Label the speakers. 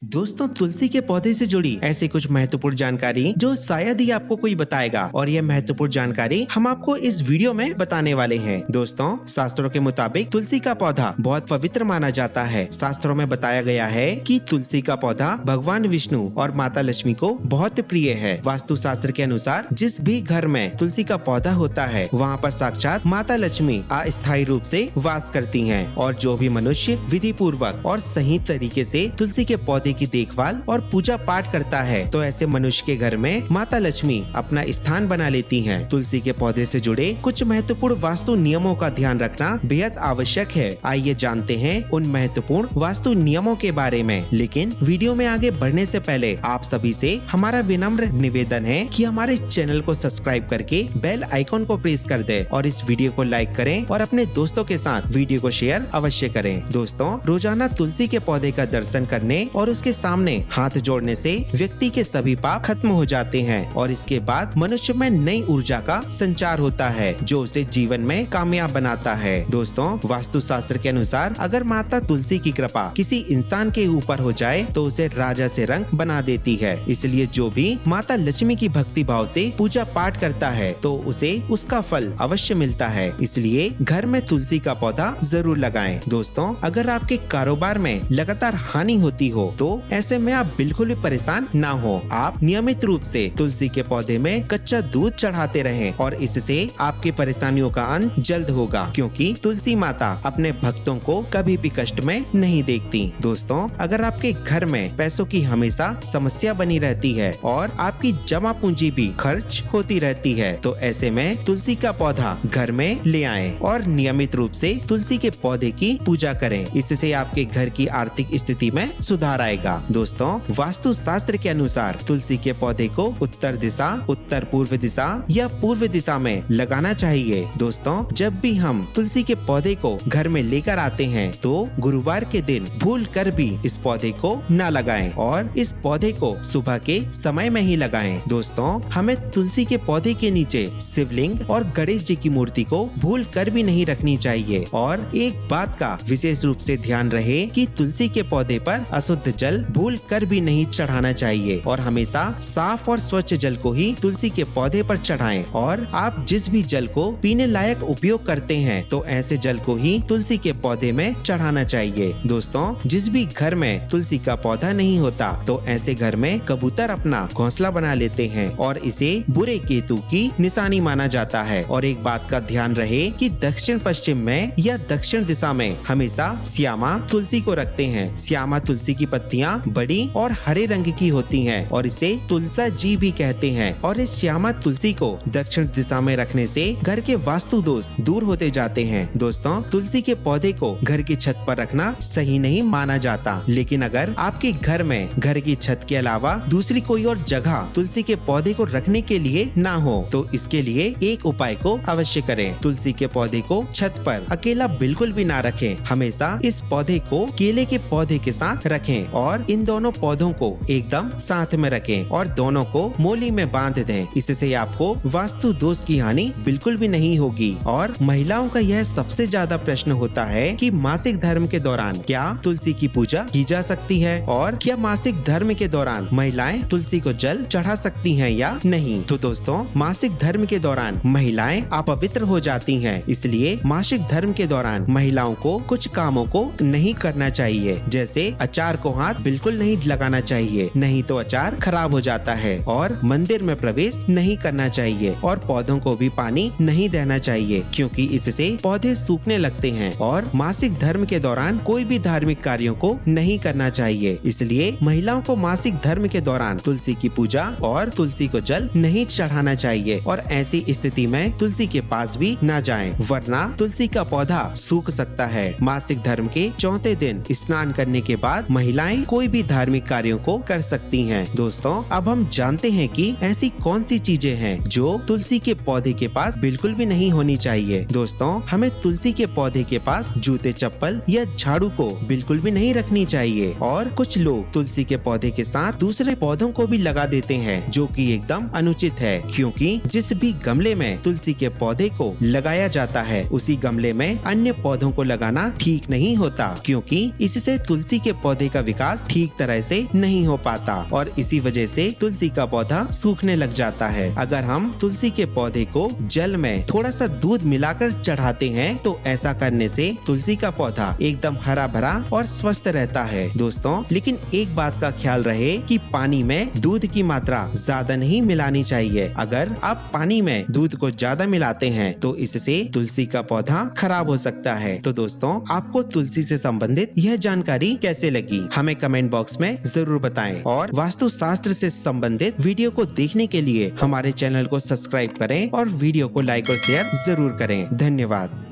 Speaker 1: दोस्तों, तुलसी के पौधे से जुड़ी ऐसी कुछ महत्वपूर्ण जानकारी जो शायद ही आपको कोई बताएगा, और यह महत्वपूर्ण जानकारी हम आपको इस वीडियो में बताने वाले हैं। दोस्तों, शास्त्रों के मुताबिक तुलसी का पौधा बहुत पवित्र माना जाता है। शास्त्रों में बताया गया है कि तुलसी का पौधा भगवान विष्णु और माता लक्ष्मी को बहुत प्रिय है। वास्तु शास्त्र के अनुसार जिस भी घर में तुलसी का पौधा होता है वहाँ पर साक्षात माता लक्ष्मी अस्थायी रूप से वास करती हैं, और जो भी मनुष्य विधि पूर्वक और सही तरीके से तुलसी के पौधे की देखभाल और पूजा पाठ करता है तो ऐसे मनुष्य के घर में माता लक्ष्मी अपना स्थान बना लेती हैं। तुलसी के पौधे से जुड़े कुछ महत्वपूर्ण वास्तु नियमों का ध्यान रखना बेहद आवश्यक है। आइए जानते हैं उन महत्वपूर्ण वास्तु नियमों के बारे में। लेकिन वीडियो में आगे बढ़ने से पहले आप सभी से हमारा विनम्र निवेदन है कि हमारे चैनल को सब्सक्राइब करके बेल आइकॉन को प्रेस कर दे और इस वीडियो को लाइक करें और अपने दोस्तों के साथ वीडियो को शेयर अवश्य करें। दोस्तों, रोजाना तुलसी के पौधे का दर्शन करने और उसके सामने हाथ जोड़ने से व्यक्ति के सभी पाप खत्म हो जाते हैं और इसके बाद मनुष्य में नई ऊर्जा का संचार होता है जो उसे जीवन में कामयाब बनाता है। दोस्तों, वास्तु शास्त्र के अनुसार अगर माता तुलसी की कृपा किसी इंसान के ऊपर हो जाए तो उसे राजा से रंग बना देती है। इसलिए जो भी माता लक्ष्मी की भक्ति भाव से पूजा पाठ करता है तो उसे उसका फल अवश्य मिलता है। इसलिए घर में तुलसी का पौधा जरूर लगाएं। दोस्तों, अगर आपके कारोबार में लगातार हानि होती हो तो ऐसे में आप बिल्कुल भी परेशान ना हो। आप नियमित रूप से तुलसी के पौधे में कच्चा दूध चढ़ाते रहें और इससे आपकी परेशानियों का अंत जल्द होगा, क्योंकि तुलसी माता अपने भक्तों को कभी भी कष्ट में नहीं देखती। दोस्तों, अगर आपके घर में पैसों की हमेशा समस्या बनी रहती है और आपकी जमा पूंजी भी खर्च होती रहती है तो ऐसे में तुलसी का पौधा घर में ले आएं और नियमित रूप से तुलसी के पौधे की पूजा करें। इससे आपके घर की आर्थिक स्थिति में सुधार आएगा। दोस्तों, वास्तु शास्त्र के अनुसार तुलसी के पौधे को उत्तर दिशा, उत्तर पूर्व दिशा या पूर्व दिशा में लगाना चाहिए। दोस्तों, जब भी हम तुलसी के पौधे को घर में लेकर आते हैं तो गुरुवार के दिन भूल कर भी इस पौधे को न लगाएं और इस पौधे को सुबह के समय में ही लगाएं। दोस्तों, हमें तुलसी के पौधे के नीचे शिवलिंग और गणेश जी की मूर्ति को भूल कर भी नहीं रखनी चाहिए। और एक बात का विशेष रूप से ध्यान रहे कि तुलसी के पौधे पर अशुद्ध जल भूल कर भी नहीं चढ़ाना चाहिए और हमेशा साफ और स्वच्छ जल को ही तुलसी के पौधे पर चढ़ाएं। और आप जिस भी जल को पीने लायक उपयोग करते हैं तो ऐसे जल को ही तुलसी के पौधे में चढ़ाना चाहिए। दोस्तों, जिस भी घर में तुलसी का पौधा नहीं होता तो ऐसे घर में कबूतर अपना घोंसला बना लेते हैं और इसे बुरे केतु की निशानी माना जाता है। और एक बात का ध्यान रहे कि दक्षिण पश्चिम में या दक्षिण दिशा में हमेशा श्यामा तुलसी को रखते हैं। श्यामा तुलसी की पत्तियां बड़ी और हरे रंग की होती हैं और इसे तुलसा जी भी कहते हैं। और इस श्यामा तुलसी को दक्षिण दिशा में रखने से घर के वास्तु दोष दूर होते जाते हैं। दोस्तों, तुलसी के पौधे को घर की छत पर रखना सही नहीं माना जाता, लेकिन अगर आपके घर में घर की छत के अलावा दूसरी कोई और जगह तुलसी के पौधे को रखने के लिए ना हो तो इसके लिए एक उपाय को अवश्य करें। तुलसी के पौधे को छत पर अकेला बिल्कुल भी ना रखें। हमेशा इस पौधे को केले के पौधे के साथ रखें और इन दोनों पौधों को एकदम साथ में रखें और दोनों को मोली में बांध दें। इससे आपको वास्तु दोष की हानि बिल्कुल भी नहीं होगी। और महिलाओं का यह सबसे ज्यादा प्रश्न होता है कि मासिक धर्म के दौरान क्या तुलसी की पूजा की जा सकती है और क्या मासिक धर्म के दौरान महिलाएं तुलसी को जल चढ़ा सकती हैं या नहीं। तो दोस्तों, मासिक धर्म के दौरान महिलाएं अपवित्र हो जाती हैं, इसलिए मासिक धर्म के दौरान महिलाओं को कुछ कामों को नहीं करना चाहिए, जैसे अचार को हाथ बिल्कुल नहीं लगाना चाहिए, नहीं तो अचार खराब हो जाता है। और मंदिर में प्रवेश नहीं करना चाहिए और पौधों को भी पानी नहीं देना चाहिए, क्योंकि इससे पौधे सूखने लगते हैं। और मासिक धर्म के दौरान कोई भी धार्मिक कार्यों को नहीं करना चाहिए। इसलिए महिलाओं को मासिक धर्म के दौरान तुलसी की पूजा और तुलसी को जल नहीं चढ़ाना चाहिए और ऐसी स्थिति में तुलसी के पास भी न जाएं, वरना तुलसी का पौधा सूख सकता है। मासिक धर्म के चौथे दिन स्नान करने के बाद महिलाएं कोई भी धार्मिक कार्यों को कर सकती हैं। दोस्तों, अब हम जानते हैं कि ऐसी कौन सी चीजें हैं जो तुलसी के पौधे के पास बिल्कुल भी नहीं होनी चाहिए। दोस्तों, हमें तुलसी के पौधे के पास जूते, चप्पल या झाड़ू को बिल्कुल भी नहीं रखनी चाहिए। और कुछ लोग तुलसी के पौधे के साथ दूसरे पौधों को भी लगा देते हैं, जो कि एकदम अनुचित है, क्योंकि जिस भी गमले में तुलसी के पौधे को लगाया जाता है उसी गमले में अन्य पौधों को लगाना ठीक नहीं होता, क्योंकि इससे तुलसी के पौधे का विकास विकास ठीक तरह से नहीं हो पाता और इसी वजह से तुलसी का पौधा सूखने लग जाता है। अगर हम तुलसी के पौधे को जल में थोड़ा सा दूध मिलाकर चढ़ाते हैं तो ऐसा करने से तुलसी का पौधा एकदम हरा भरा और स्वस्थ रहता है दोस्तों। लेकिन एक बात का ख्याल रहे कि पानी में दूध की मात्रा ज्यादा नहीं मिलानी चाहिए। अगर आप पानी में दूध को ज्यादा मिलाते हैं तो इससे तुलसी का पौधा खराब हो सकता है। तो दोस्तों, आपको तुलसी से संबंधित यह जानकारी कैसे लगी हमें कमेंट बॉक्स में जरूर बताएं और वास्तु शास्त्र से संबंधित वीडियो को देखने के लिए हमारे चैनल को सब्सक्राइब करें और वीडियो को लाइक और शेयर जरूर करें। धन्यवाद।